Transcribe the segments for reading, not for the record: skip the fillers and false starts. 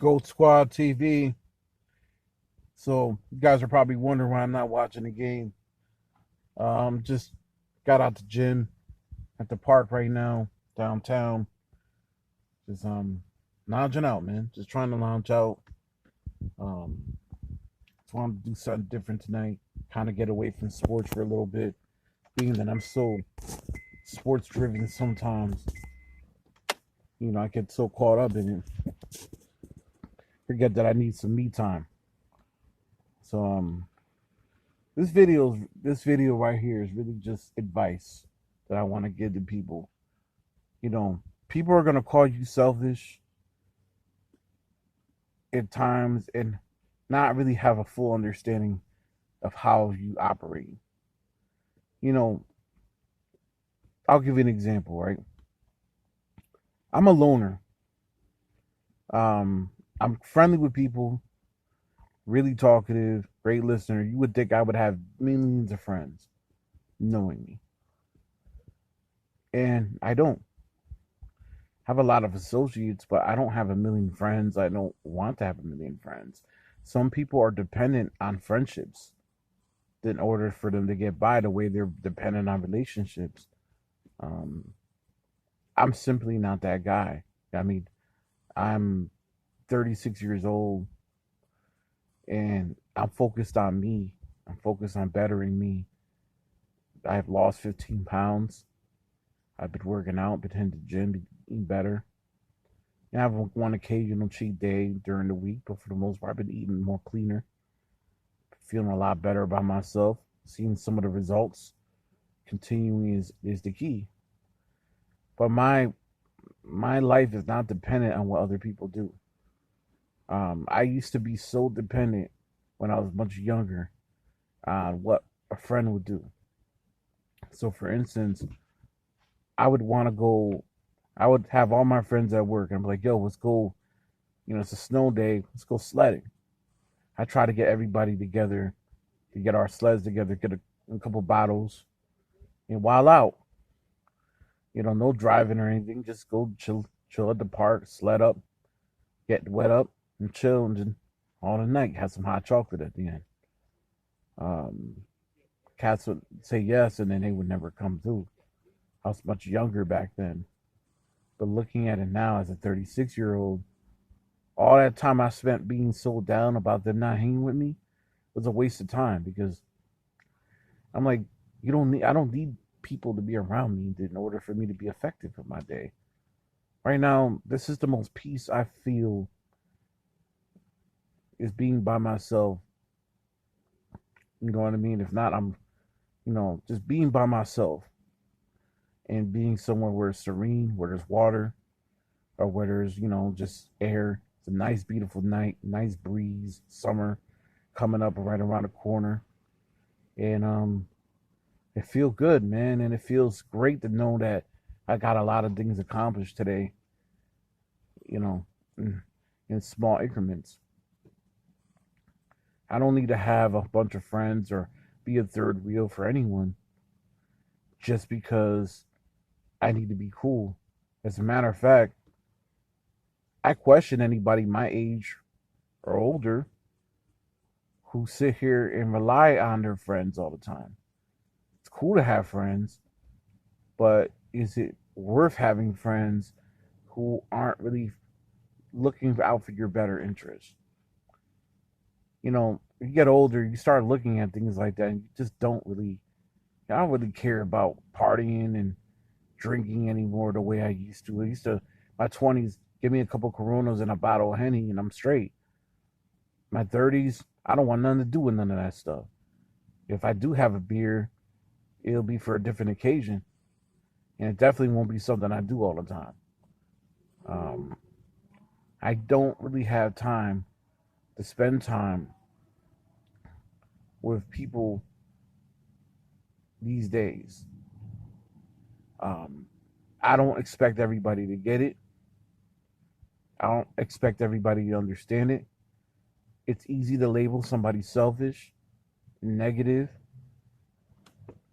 Goat Squad TV. So you guys are probably wondering why I'm not watching the game. Just got out the gym at the park right now, downtown. Just lounging out, man. Just trying to lounge out. Um, just wanted to do something different tonight. Kind of get away from sports for a little bit, being that I'm so sports driven sometimes. I get so caught up in it, forget that I need some me time. So this video right here is really just advice that I want to give to people. You know, People are gonna call you selfish at times and not really have a full understanding of how you operate. You know, I'll give you an example, right? I'm a loner. Um, I'm friendly with people, really talkative, great listener. You would think I would have millions of friends knowing me. And I don't have a lot of associates, but I don't have a million friends. I don't want to have a million friends. Some people are dependent on friendships in order for them to get by the way they're dependent on relationships. Um, I'm simply not that guy. I mean, I'm 36 years old and I'm focused on me. I'm focused on bettering me. I've lost 15 pounds. I've been working out, been hitting the gym, eating better. I have one occasional cheat day during the week, but for the most part, I've been eating more cleaner, feeling a lot better about myself. Seeing some of the results continuing is the key. But my life is not dependent on what other people do. I used to be so dependent when I was much younger on what a friend would do. So, for instance, I would want to go. I would have all my friends at work, and I'm like, "Yo, let's go. It's a snow day. Let's go sledding." I try to get everybody together to get our sleds together, get a couple bottles, and while out, no driving or anything, just go chill at the park, sled up, get wet up, and chill, and just all the night have some hot chocolate at the end. Um, Cats would say yes, and then they would never come through. I was much younger back then, but looking at it now as a 36-year-old, all that time I spent being so down about them not hanging with me was a waste of time because I'm like, I don't need people to be around me in order for me to be effective in my day. Right now, this is the most peace I feel is being by myself. You know what I mean? If not, I'm, just being by myself and being somewhere where it's serene, where there's water, or where there's, just air. It's a nice, beautiful night, nice breeze, summer coming up right around the corner. And it feels good, man. And it feels great to know that I got a lot of things accomplished today, you know, in, in small increments. I don't need to have a bunch of friends or be a third wheel for anyone just because I need to be cool. As a matter of fact, I question anybody my age or older who sit here and rely on their friends all the time. It's cool to have friends, but is it worth having friends who aren't really looking out for your better interest? You get older, you start looking at things like that, and you just I don't really care about partying and drinking anymore the way I used to. I used to, my 20s, give me a couple Coronas and a bottle of Henny, and I'm straight. My 30s, I don't want nothing to do with none of that stuff. If I do have a beer, it'll be for a different occasion, and it definitely won't be something I do all the time. Um, I don't really have time to spend time with people these days. Um, I don't expect everybody to get it. I don't expect everybody to understand it. It's easy to label somebody selfish, negative,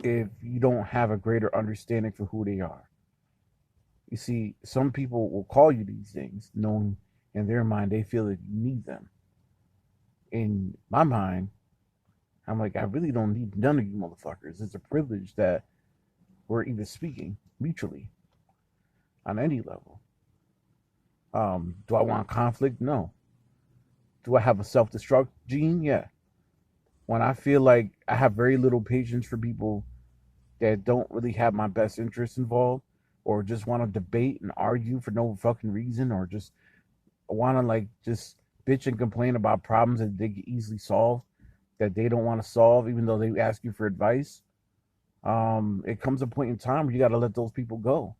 if you don't have a greater understanding for who they are. You see, some people will call you these things, knowing In their mind, they feel that you need them. In my mind, I'm like, I really don't need none of you motherfuckers. It's a privilege that we're even speaking mutually on any level. Do I want conflict? No. Do I have a self destruct gene? Yeah. When I feel like I have very little patience for people that don't really have my best interests involved, or just want to debate and argue for no fucking reason, or just want to like just bitch and complain about problems that they can easily solve that they don't want to solve, even though they ask you for advice. It comes a point in time where you got to let those people go.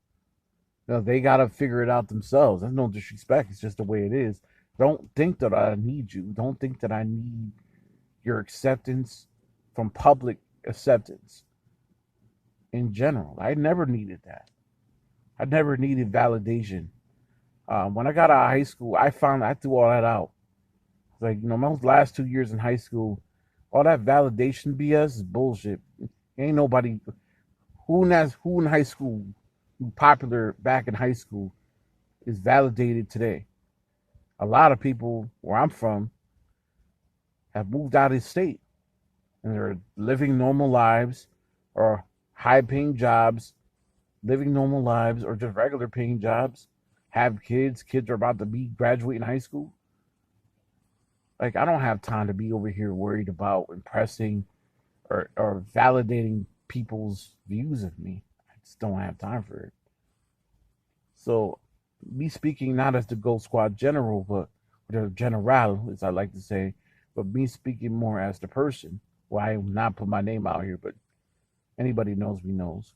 You know, they got to figure it out themselves. That's no disrespect. It's just the way it is. Don't think that I need you. Don't think that I need your acceptance from public acceptance in general. I never needed that. I never needed validation. When I got out of high school, I found I threw all that out. Like, my last 2 years in high school, all that validation BS is bullshit. Ain't nobody who in high school, who popular back in high school, is validated today. A lot of people where I'm from have moved out of the state and they're living normal lives or high paying jobs, living normal lives or just regular paying jobs, have kids. Kids are about to be graduating high school. Like, I don't have time to be over here worried about impressing or validating people's views of me. I just don't have time for it. So, me speaking not as the Gold Squad general, but the general, as I like to say, but me speaking more as the person. Well, I will not put my name out here, but anybody knows me knows.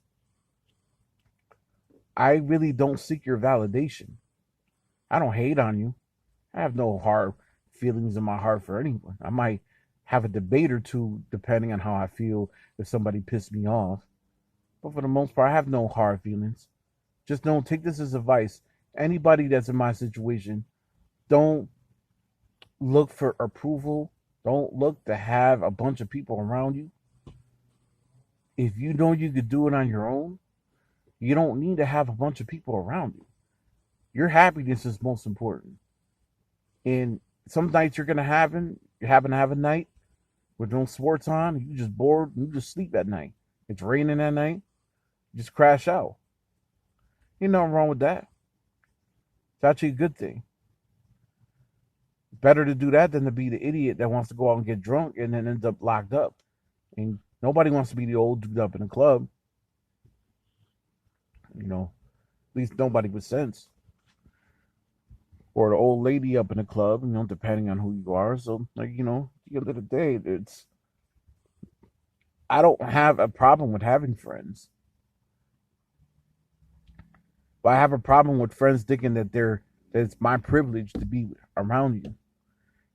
I really don't seek your validation. I don't hate on you. I have no hard feelings in my heart for anyone. I might have a debate or two depending on how I feel if somebody pissed me off. But for the most part, I have no hard feelings. Just don't take this as advice. Anybody that's in my situation, don't look for approval. Don't look to have a bunch of people around you. If you know you could do it on your own, you don't need to have a bunch of people around you. Your happiness is most important. And some nights you happen to have a night with no sports on, you just bored, you just sleep at night. It's raining at night, you just crash out. Ain't nothing wrong with that. It's actually a good thing. It's better to do that than to be the idiot that wants to go out and get drunk and then ends up locked up. And nobody wants to be the old dude up in the club, at least nobody with sense. Or the old lady up in the club, depending on who you are. So, like, at the end of the day, I don't have a problem with having friends, but I have a problem with friends thinking that it's my privilege to be around you,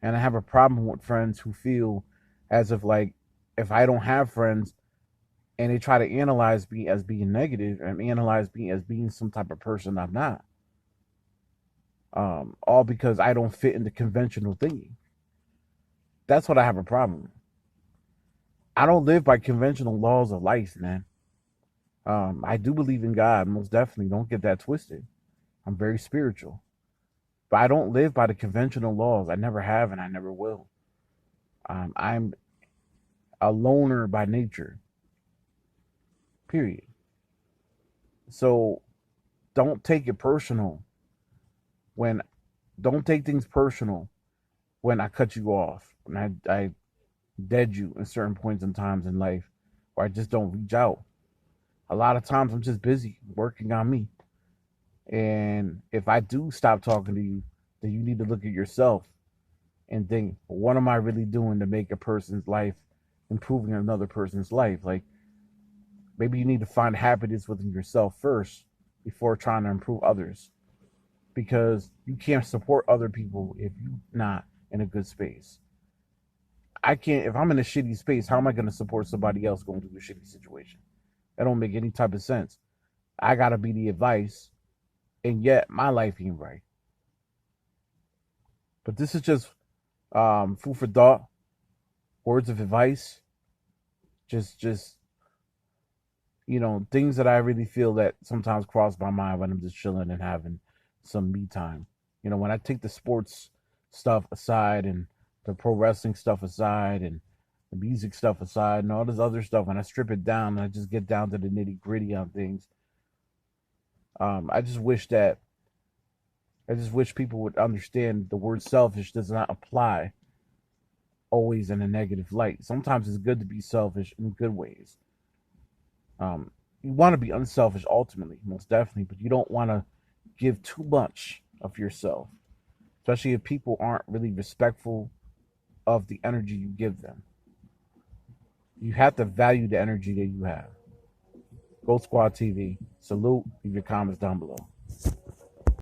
and I have a problem with friends who feel as if like if I don't have friends and they try to analyze me as being negative and analyze me as being some type of person I'm not. All because I don't fit into conventional thinking. That's what I have a problem with. I don't live by conventional laws of life, man. I do believe in God, most definitely. Don't get that twisted. I'm very spiritual. But I don't live by the conventional laws. I never have and I never will. I'm a loner by nature, period. So don't take it personal when, don't take things personal when I cut you off, when I dead you in certain points and times in life, or I just don't reach out. A lot of times I'm just busy working on me. And if I do stop talking to you, then you need to look at yourself and think, what am I really doing to make a person's life, improving another person's life? Like, maybe you need to find happiness within yourself first before trying to improve others. Because you can't support other people if you're not in a good space. I can't, if I'm in a shitty space, how am I going to support somebody else going through a shitty situation? That don't make any type of sense. I got to be the advice, and yet my life ain't right. But this is just food for thought, words of advice, just things that I really feel that sometimes cross my mind when I'm just chilling and having some me time. You know, when I take the sports stuff aside and the pro wrestling stuff aside and the music stuff aside and all this other stuff, and I strip it down and I just get down to the nitty gritty on things, I just wish that I just wish people would understand the word selfish does not apply always in a negative light. Sometimes it's good to be selfish in good ways. You want to be unselfish ultimately, most definitely, but you don't want to give too much of yourself, especially if people aren't really respectful of the energy you give them. You have to value the energy that you have. Gold Squad TV. Salute. Leave your comments down below.